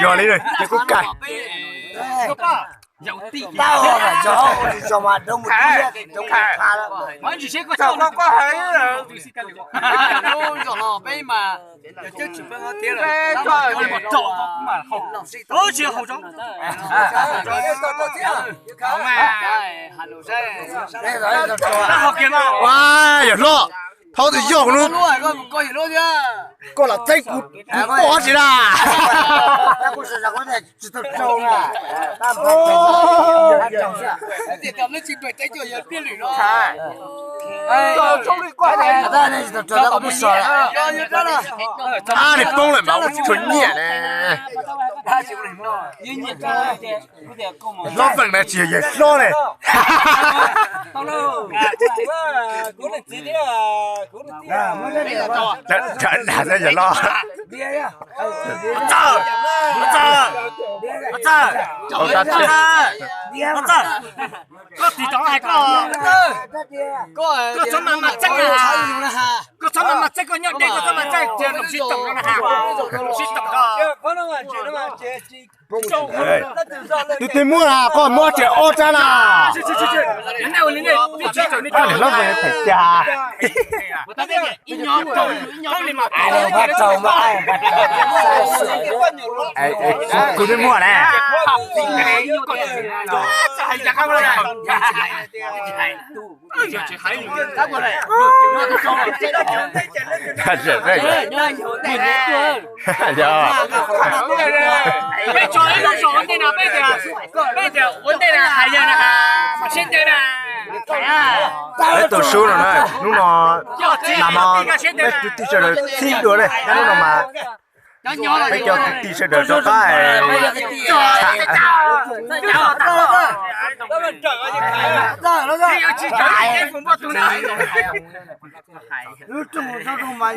Giờ lấy rồi, cái cúc cải. Tao phải cho mà đông một tí đông một pha đó. Mấy chị sẽ có thấy rồi. Luôn rồi họ bây mà chứ chỉ phải có tiếng là cho một trộn mà không có chuyện không giống. Không à. Hà Nội sẽ. Nó học kiến nào? Wow, giờ lo. Thâu thì dùng luôn. Có gì luôn chứ. Có là tay cút. Có gì là. Tao cũng sẽ có thể chỉ tập trâu là. Tao phải thì tao nó chỉ phải tay cho biết lì đó. Tao trông đi qua này. Tao này tập trâu tao cũng biết soi. À, thì bông lại bảo chuẩn nhẹ này. Lo phần này chỉ là lo này. Trận là đây giờ lo. Có thì đó hay có cho mà chắc là có cho mà chắc có nhau đây có cho mà chắc chơi đồng sĩ tổng là hà đồng sĩ tổng đó Tôi mua là con mua trẻ ô cha là. cái nào lên đây đi chơi cho đi để nó về phải trà. ta biết ít nhóm đi mà ai bắt trâu mà ai. Cô đi mua này. hay chắc không này Thật sự đấy. Giờ. bây giờ nó số vấn đề nào bây giờ vấn đề là hay là mà xin thế là Đấy tôi số rồi này, lúc nó làm mà bây giờ tí sợ được xin được này, lúc nào mà bây giờ tí sợ được cho cái Lúc trông sao không mà